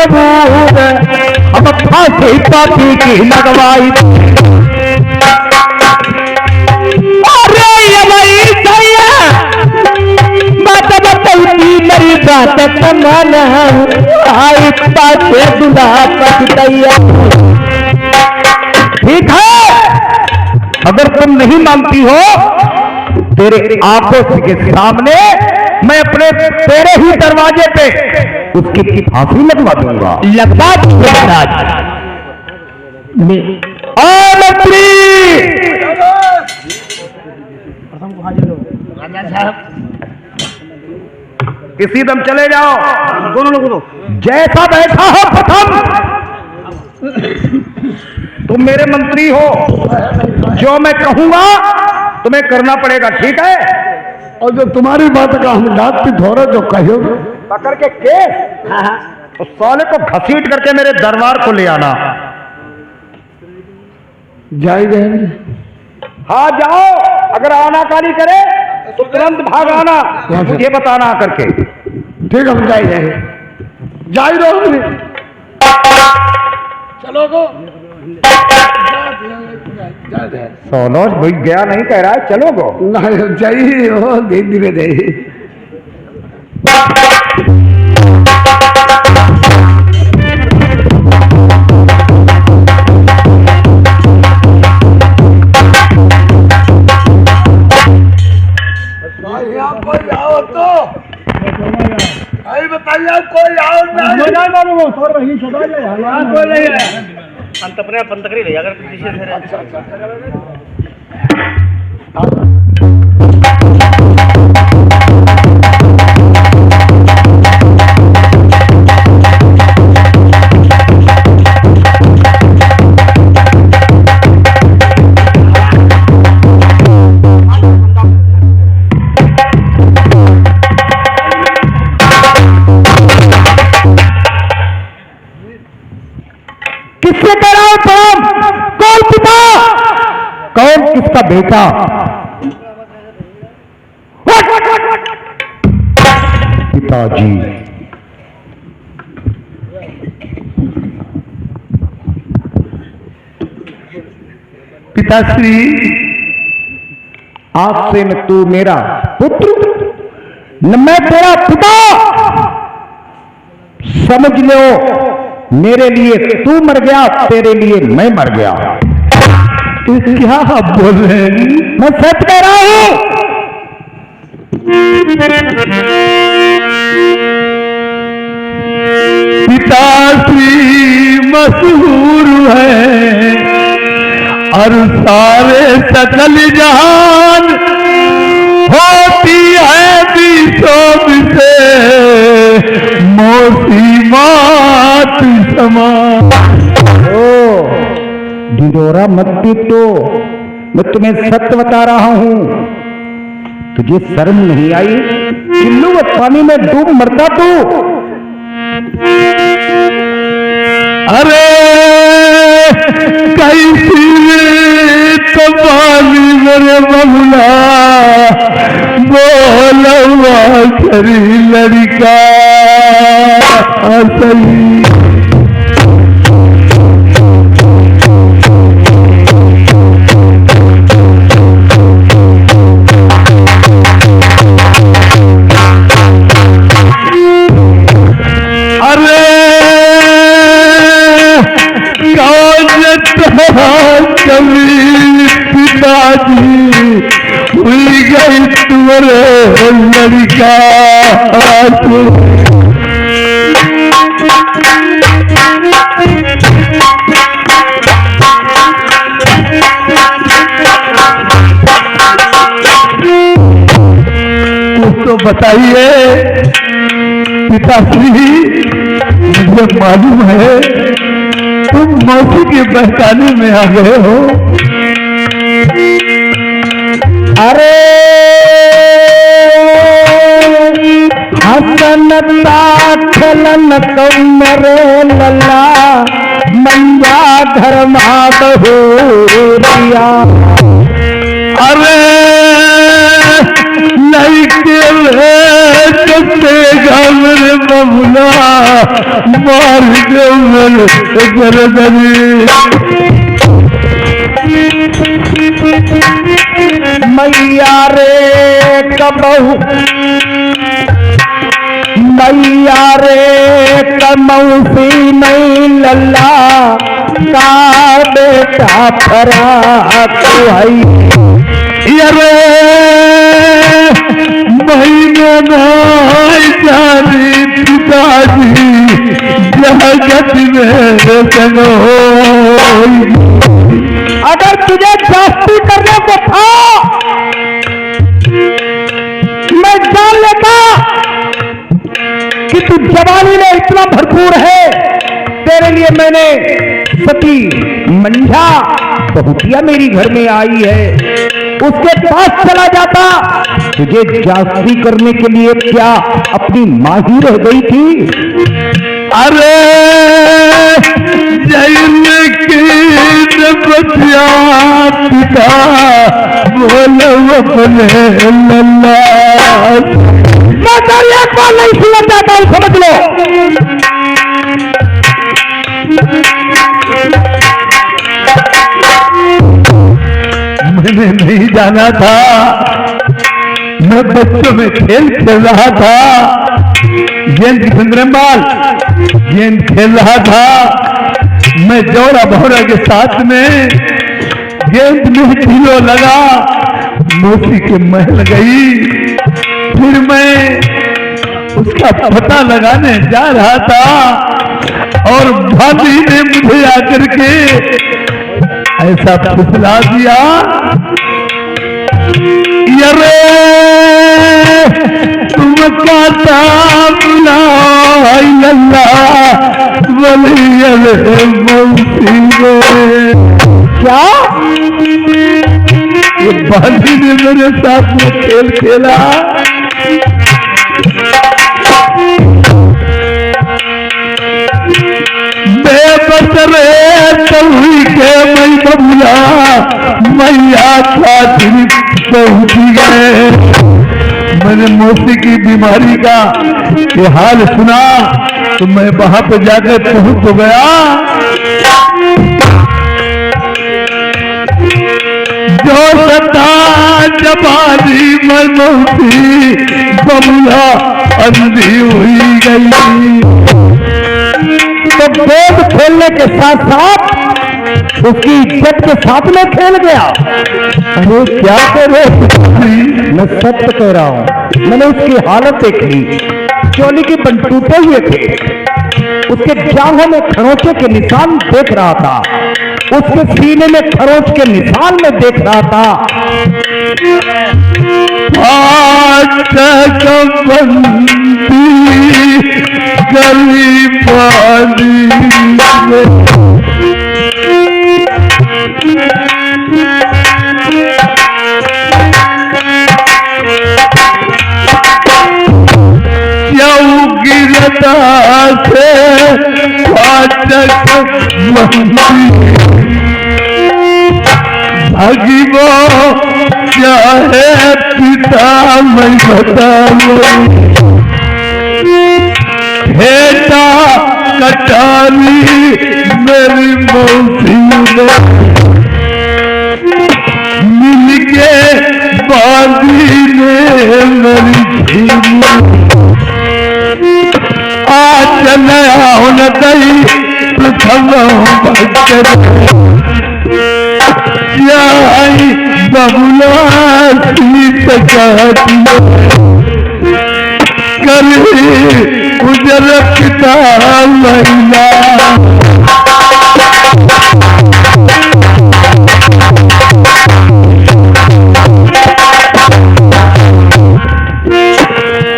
A: सबूत हम फांसी पापी की लगवाई। अरे ये भाई सैया बात बताई मेरी बात कमान आई पाछे दुल्हा पछतैया। ठीक है, अगर तुम नहीं मानती हो तेरे आंखों के सामने मैं अपने तेरे ही दरवाजे पे उसकी फांसी लगवा दूंगा। लगवा दूंगा मंत्री।
C: राजा साहब
A: इसी दम चले जाओ दोनों लोगों को। जैसा बैठा हो प्रथम, तुम मेरे मंत्री हो, जो मैं कहूंगा तुम्हें करना पड़ेगा। ठीक है?
C: और जो तुम्हारी बात का हम डांटती थोड़ा जो कहोगे
A: पकड़ के तो साले को घसीट करके मेरे दरबार को ले आना।
C: जाएंगे।
A: हाँ जाओ, अगर आनाकानी करे तो तुरंत भाग आना, मुझे बताना करके।
C: ठीक हम जाएंगे। जाई रहो चलो गो।
A: सोनोज भाई गया नहीं कह रहा है, चलो गो।
C: नहीं जाइए हो, धीरे धीरे जाइए। कोई आओ तो बताइए, कोई आओ
F: पंतकरी ले अगर
A: किससे कह रहा हूं प्रणाम? कौन पिता, कौन किसका बेटा? पिताजी। पिताश्री, आज से न तू मेरा पुत्र न मैं तेरा पिता। समझ लो, मेरे लिए तू मर गया, तेरे लिए मैं मर गया। क्या आप बोल रहे हैं? मैं सच कह रहा हूं। पिताश्री मशहूर है और सारे सकल जहान होती है बीसों से मौसी मात समान। ओ ढिंडोरा मत पीटो, मैं तुम्हें सत्य बता रहा हूं। तुझे शर्म नहीं आई? चिल्लू पानी में डूब मरता तू। अरे कैसी तो पानी मेरे बबुला बोलवा खरी लड़का सही। पिताजी भूल गई तुम्हारे लड़का। कुछ तो बताइए पिताश्री, मुझे मालूम है तुम मौसी के बहकाने में आ गए हो। अरे हसनता खलन तो मेरे लल्ला मंजा घर मात हो रिया। अरे नहीं के तो
B: बचेगा मेरे बबुला, मार दे मेरे जरदरी।
A: मैया रे कबहू, मैया रे कमौसी नहीं लल्ला का बेटा फरा तू है।
B: अरे महीने जारी पिताजी जगत में सनो।
A: अगर तुझे जास्ती करने को था मैं जान लेता कि तू जवानी में इतना भरपूर है, तेरे लिए मैंने सती मंझा बहुतिया मेरी घर में आई है, उसके पास चला जाता। तुझे जासूसी करने के लिए क्या अपनी माँ ही रह गई थी?
B: अरे जैन की बचिया पिता बोलो अपने लल्ला।
A: मैं तेरी एक बार नहीं सुनना चाहता हूं, समझ लो।
B: मैंने नहीं जाना था, मैं बच्चों में खेल खेल रहा था, गेंद की संग्रामबाल गेंद खेल रहा था। मैं जोड़ा भौरा के साथ में गेंद में ढीलो लगा, मौसी के महल गई। फिर मैं उसका पता लगाने जा रहा था और भाभी ने मुझे आकर के ऐसा फुसला दिया। अरे तुम काता बुला मौसी
A: क्या
B: ये बाली ने मेरे साथ में खेल खेला। बेबसरे तभी के मैं बबुला मैया खातिर पहुंच गए। मैंने मौसी की बीमारी का ये हाल सुना तो मैं वहां पे जाकर पहुंच तो गया। जो सता जबानी में मौसी बबुला अंधी हुई गई।
A: तो गेंद खेलने के साथ साथ उसकी इज्जत के साथ में खेल गया।
B: अरे क्या करे,
A: मैं सत्य कह रहा हूं, मैंने उसकी हालत देख ली। चोली के बन टूटे हुए थे, उसके जांघों में खरोंचे के निशान देख रहा था, उसके सीने में खरोंच के निशान में देख रहा था।
B: गिरता से फाटक भगीबो चाहे पिता मैं बताऊं। हेटा कटारी मेरी मौसी ने मिलके बाजी ने मेरी झीली चलया हुन दई प्रथम बबुला सीत करी उजर पिता महिला।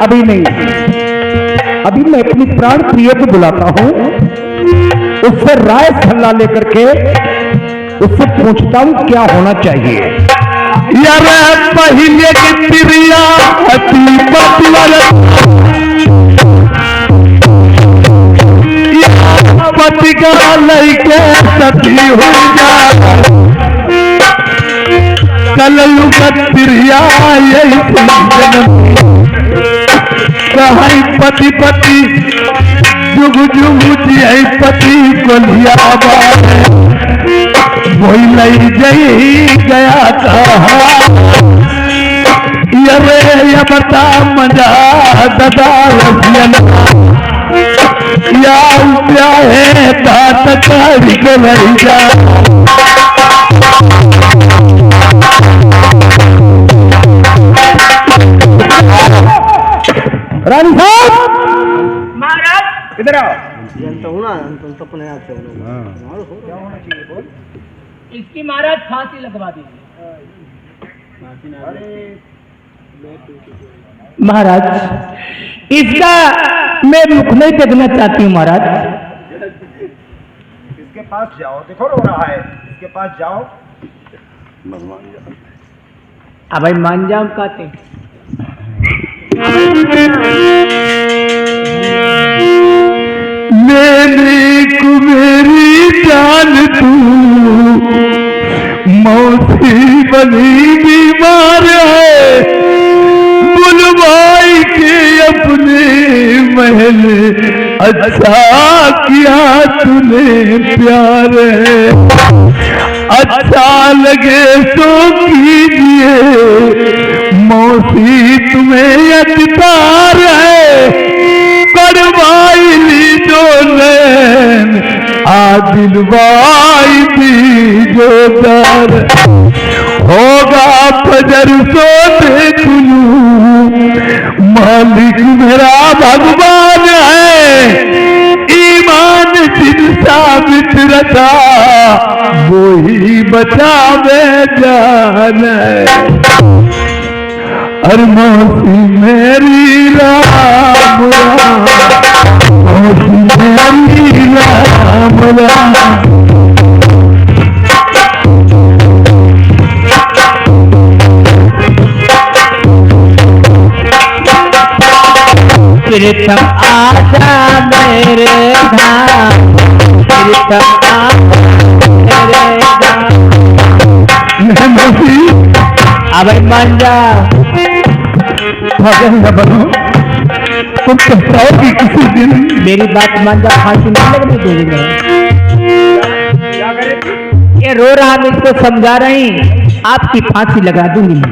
A: अभी नहीं, अभी मैं अपनी प्राण प्रिय को बुलाता हूं, उससे राय सलाह लेकर के उससे पूछता हूं क्या होना चाहिए।
B: यार पहले की प्रिया पति का लैके सती हो जा कलयुग प्रिया यही कहाई पति पति जुग जुग जिय पति कोलिया वही लई जई गया कहा ये बता मजा ददा रसियन या उप्या है दात कारी के लई जा रानी साहब
A: महाराज
B: इधर आओ।
A: इसकी महाराज फांसी लगवा दीजिए। महाराज इसका मैं मुख नहीं देखना चाहती हूँ महाराज।
E: इसके पास जाओ, देखो रो रहा है, इसके पास जाओ।
A: अब भाई मान जाओ कहते
B: मेरी कुमेरी जान तू मौसी बनी बीमार है बुलवाई के अपने महल अच्छा किया तूने प्यार है अच्छा लगे तो कीजिए मौसी तुम्हें अधिकार है कड़वाई ली जो नैन आदिलवाई दी जो दर होगा फजर सो देख लूं मालिक मेरा भगवान है ईमान जिन साबित रखा वो ही बचावे जान अरे मौसी मेरी राम राम मौसी मेरी राम राम
A: प्रीतम आजा मेरे धाम प्रीतम आजा मेरे धाम अब मान जा
B: भगन न बनो तुम कहताओगी किसी दिन
A: मेरी बात मान जा फांसी नहीं लगने दूंगी ये रो रहा मैं इसको समझा रही आपकी फांसी लगा दूंगी मैं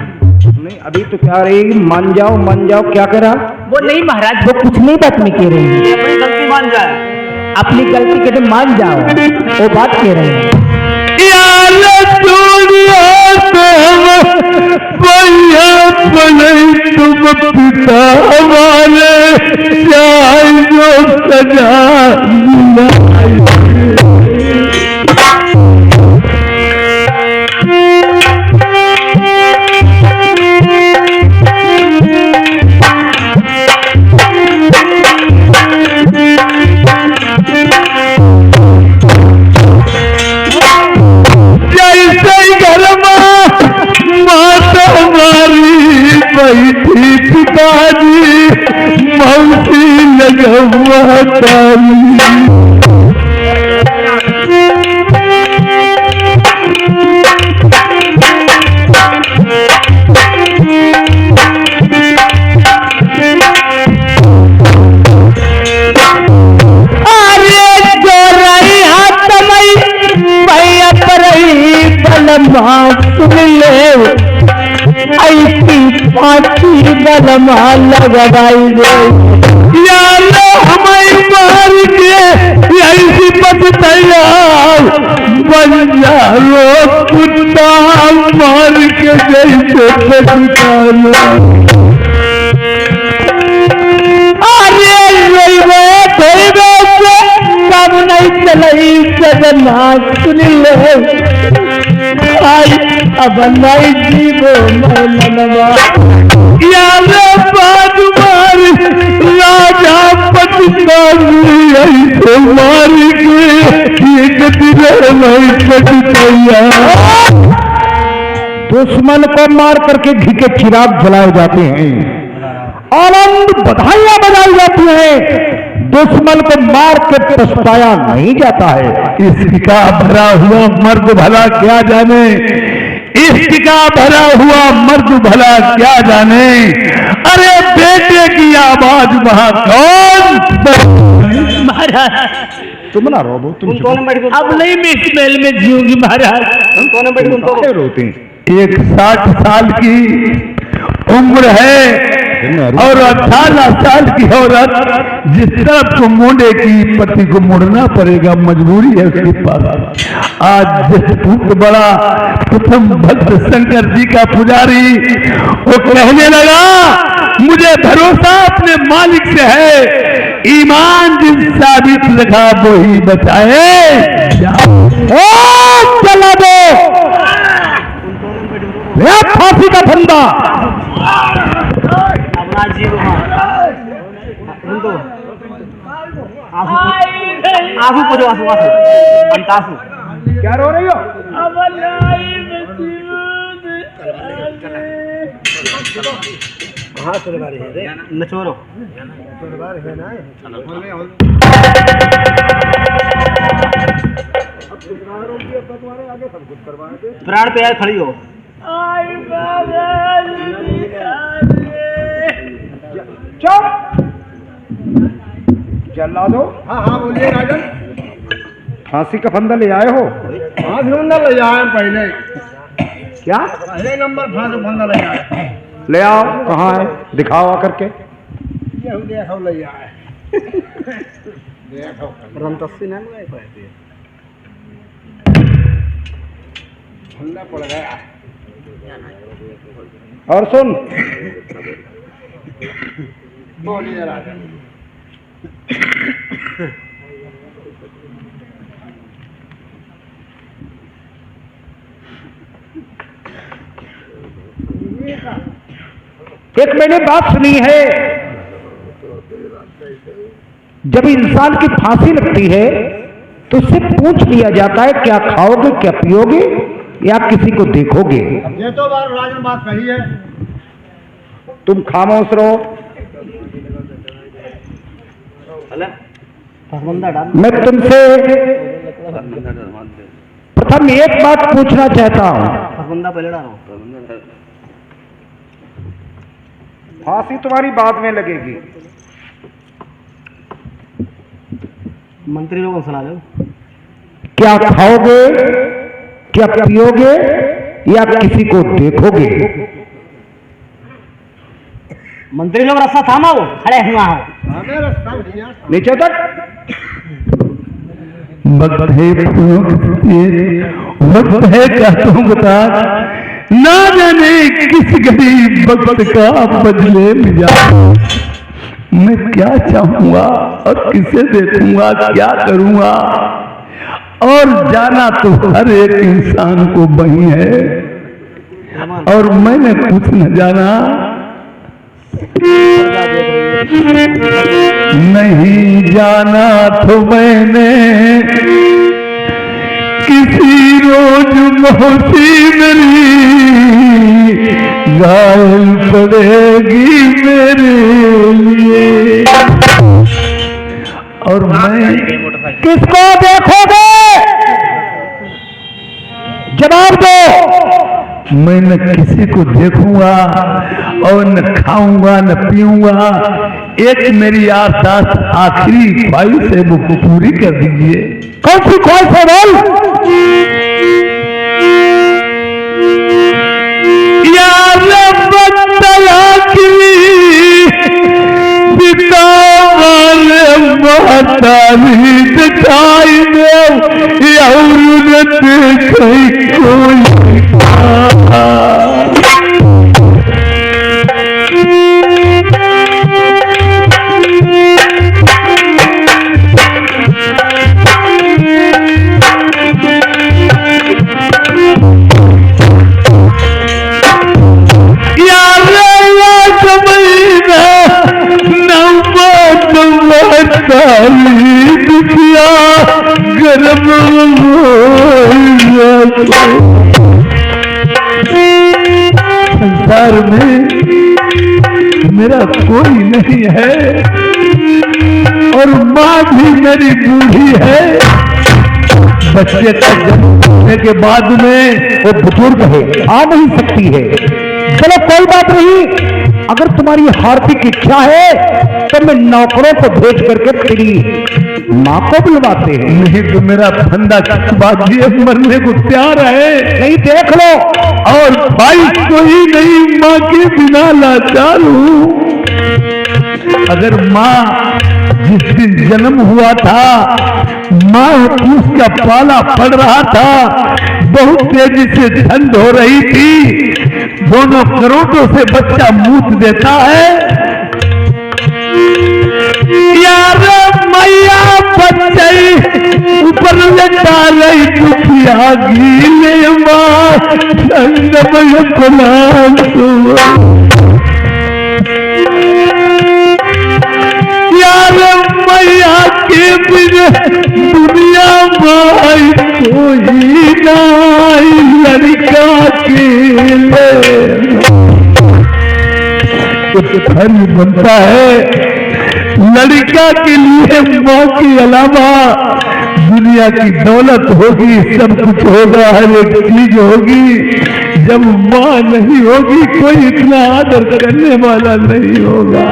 D: नहीं अभी तो क्या रही मान जाओ क्या करा
A: वो नहीं महाराज वो कुछ नहीं बात में कह रही है
F: अपनी गलती मान जाए।
A: अपनी गलती कहते मान जाओ वो बात कह रहे हैं
B: तुम पिता हमारे चाहे जो सजा बैठी पिताजी मौसी लगवा ताली अरे जो रही हाथ मई भैया पर रही बलमा सुन ले ऐसी फांसी बलमा लगाई गई यार हमें मार के ऐसी पत तैयार बन जाओ कुत्ता मार के जैसे पछताना अरे कब नहीं चलाई सजना सुन ले आई अब नहीं जीवो मनवा यार बात मार राजा पटकानी ऐसे मार के एक दिन नहीं कटैया दुश्मन को मार करके घी के चिराग जलाए जाते हैं आनंद बधाइयां बजाई जाती हैं दुश्मन को मार के पछताया नहीं जाता है इसका भरा हुआ मर्द भला क्या जाने इश्क का भरा हुआ मर्द भला क्या जाने, अरे बेटे की आवाज वहां कौन।
A: महाराज
B: तुम ना रो, तुम
A: अब नहीं मैं इस महल में जीऊंगी महाराज।
B: रोते 60 साल की उम्र है और 18 साल की औरत जिस तरफ को मोड़ेगी पति को मुड़ना पड़ेगा, मजबूरी है उसके पास। आज जिस बहुत बड़ा प्रथम भक्त शंकर जी का पुजारी वो कहने लगा मुझे भरोसा अपने मालिक से है, ईमान जिस साबित लगा वो ही बचाए। चला दो फांसी का फंदा।
F: आंसू पोछो, आंसू आंसू अंतासू।
B: क्या रो रही हो?
F: हाँ चले बारे है नचोरो प्राण पे यार खड़ी हो।
B: जल्ला दो। हाँ हाँ बोलिए राजन। फांसी का फंदा ले आए हो? फांसी फंदा ले आए पहले। क्या पहले नंबर फांसी फंदा ले आए? ले आओ। कहाँ है? दिखाओ आकर के। देखो ले आए। देखो
F: रंतस्सी ना लगाए पाए
B: फंदा पड़ गया। और सुन बोलिए राजन। एक मैंने बात सुनी है, जब इंसान की फांसी लगती है तो उससे पूछ लिया जाता है क्या खाओगे, क्या पियोगे, या किसी को देखोगे।
C: ये तो राजन बात सही है।
B: तुम खामोश रहो। मैं तुमसे प्रथम एक बात पूछना चाहता हूं। फांसी तुम्हारी बाद में लगेगी।
F: मंत्री लोगों को सुना दो।
B: क्या खाओगे, क्या पियोगे, या किसी को देखोगे।
F: मंत्री लोग रास्ता थामा हो, खड़े हुआ हो।
B: नीचे तक वक्त है क्या तुम बता, ना जाने किस गरीब वक्त का बदले मिला। मैं क्या चाहूंगा और किसे देखूंगा, क्या करूंगा। और जाना तो हर एक इंसान को वही है, और मैंने कुछ न जाना। नहीं जाना तो मैंने किसी रोज मौसी मेरी घायल पड़ेगी मेरे लिए। और मैं किसको देखोगे, जवाब दो। मैं न किसी को देखूंगा और न खाऊंगा न पीऊंगा। एक मेरी आखिरी ख्वाहिश है, वो पूरी कर दीजिए। कौन सी ख्वाहिश है बोल? यार महतारी दिखाई दे औरत कोई संसार में मेरा कोई नहीं है, और माँ भी मेरी बूढ़ी है। बच्चे का जन्म होने के बाद में वो बुजुर्ग है, आ नहीं सकती है। चलो कोई बात नहीं, अगर तुम्हारी हार्दिक इच्छा है तो मैं नौकरों को भेज करके तेरी माँ को बुलवाते हैं। नहीं तो मेरा फंदा बाजी मरने को तैयार है। नहीं देख लो, और भाई कोई नहीं, माँ के बिना लाचार हूँ। अगर माँ जिस दिन जन्म हुआ था, माँ उसका पाला पड़ रहा था, बहुत तेजी से ठंड हो रही थी, दोनों करोड़ों से बच्चा मूत देता है। यार मैया बच्चे ऊपर लेटा रही दुखिया गीले माँ ठंड में गुलाम मैया के बिना दुनिया माई कोई नाई लड़का के कुछ फर्ज बनता है। लड़का के लिए माँ के अलावा दुनिया की दौलत होगी, सब कुछ होगा, हर एक चीज होगी। जब माँ नहीं होगी कोई इतना आदर करने वाला नहीं होगा।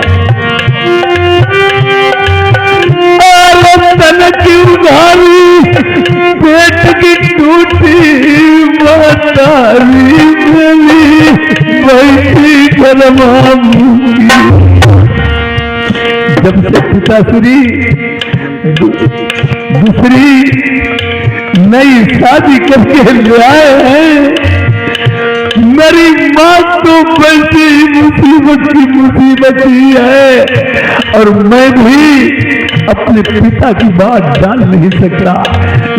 B: तन की उधारी पेट की टूटी बतारी मेरी बैठी गरमाऊंगी। जब से पिताश्री दूसरी नई शादी करके ले आए हैं, मेरी माँ तो बड़ी मुसीबत की मुसीबत ही है, और मैं भी अपने पिता की बात डाल नहीं सकता।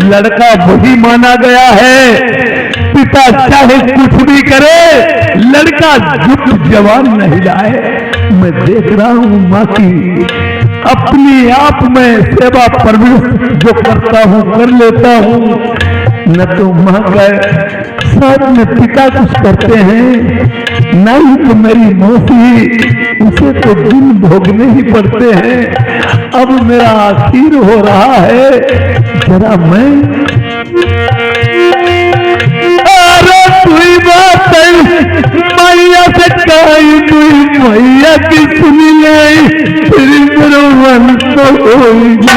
B: लड़का वही माना गया है, पिता चाहे कुछ भी करे, लड़का जुट जवान नहीं लाए। मैं देख रहा हूँ माँ की अपने आप में सेवा परवरिश जो करता हूँ कर लेता हूँ, न तो माँ का साथ में पिता कुछ करते हैं, नहीं तो मेरी मौसी, उसे तो दिन भोगने ही पड़ते हैं। अब मेरा आखिर हो रहा है, जरा मैं कोई बात मैया से कही, कोई मैया की सुनी नहीं, फिर मेरा मन तो होगी।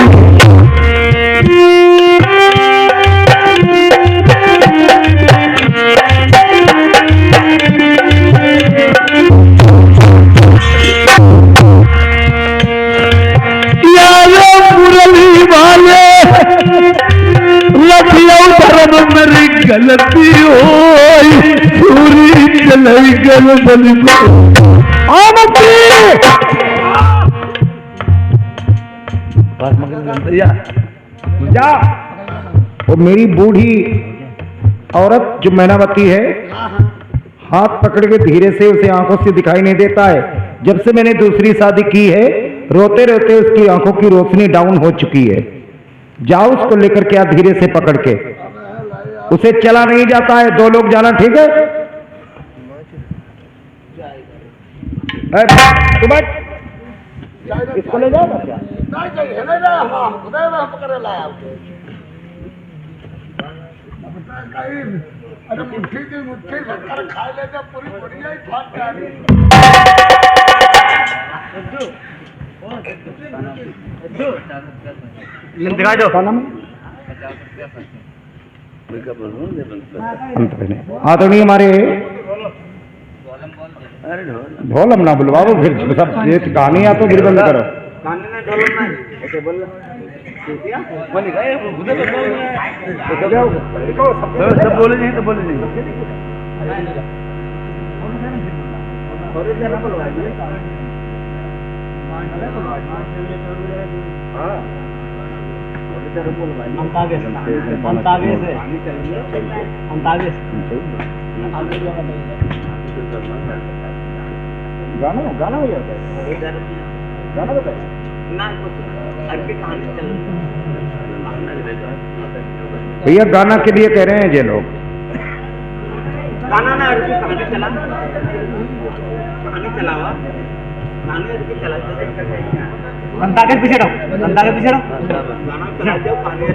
B: मेरी गलती हो पूरी चलाई गलती जा। वो मेरी बूढ़ी औरत जो मैनावती है, हाथ पकड़ के धीरे से, उसे आंखों से दिखाई नहीं देता है। जब से मैंने दूसरी शादी की है, रोते रोते उसकी आंखों की रोशनी डाउन हो चुकी है। जाओ उसको लेकर के आ, धीरे से पकड़ के, उसे चला नहीं जाता है, दो लोग जाना, ठीक है? तू बैठ, इसको ले जाएगा क्या?
C: अरे मुट्ठी की मुट्ठी शक्कर खा लेते पूरी बढ़िया ही फाट जाएगी।
B: दिखा दो हाँ तो नहीं हमारे ढोलम ना बुलवाओ, फिर सब ये कहानी या तो फिर बंद करो। सब बोले नहीं तो बोले नहीं। गाना गाना गाना भैया, गाना के लिए कह रहे हैं ये लोग।
F: गाना ना कहानी चला, कहानी चलावा, कहानी चला, अंता के पीछे रहो, गाना चला दो, कहानी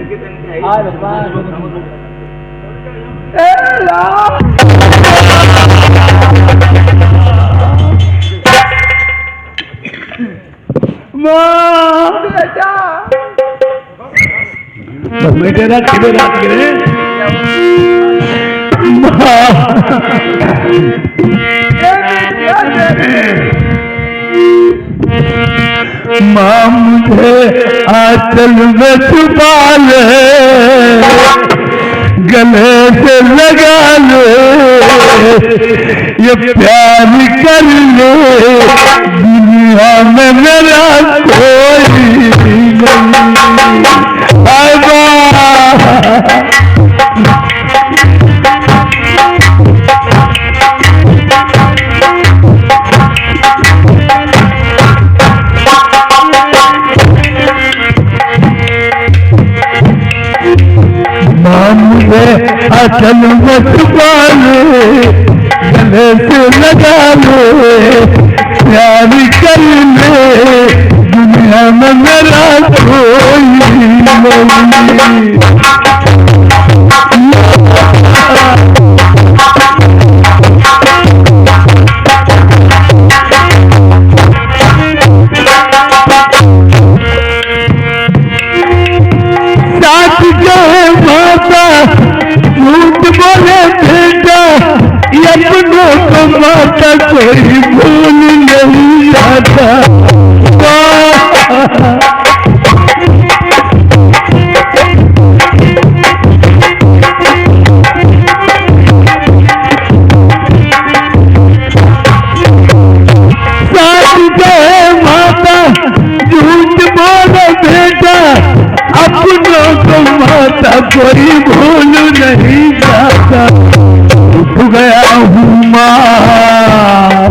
B: बस बेटे रात किधर रात गिरे माँ मुझे आंचल में छुपा ले, गले से लगा ले, ये प्यार कर ले, दुनिया में मेरा कोई नहीं। मुझे असल में छुपा ले, गले से लगा ले, प्यार कर ले, दुनिया में मेरा कोई नहीं। माता कोई भूल नहीं जाता। माता झूठ बोले बेटा, अपनों को माता कोई भूल नहीं जाता। उठ गया हूँ माँ,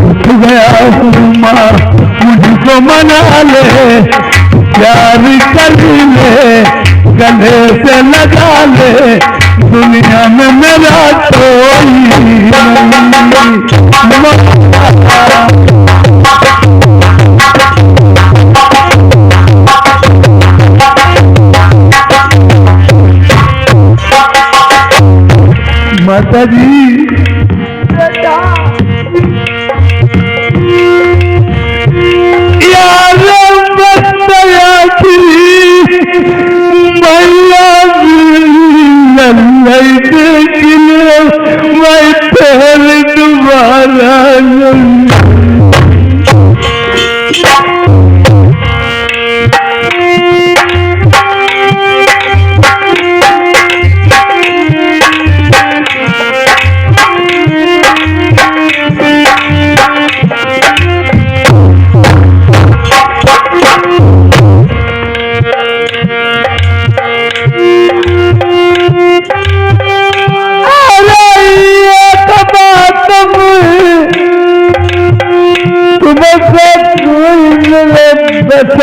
B: उठ गया हूँ माँ, मुझको मना ले, प्यार कर ले, गले से लगा ले, दुनिया में मेरा कोई नहीं। माता जी यार बतया मैया लल्लाई देख लो, मैं फिर दोबारा बस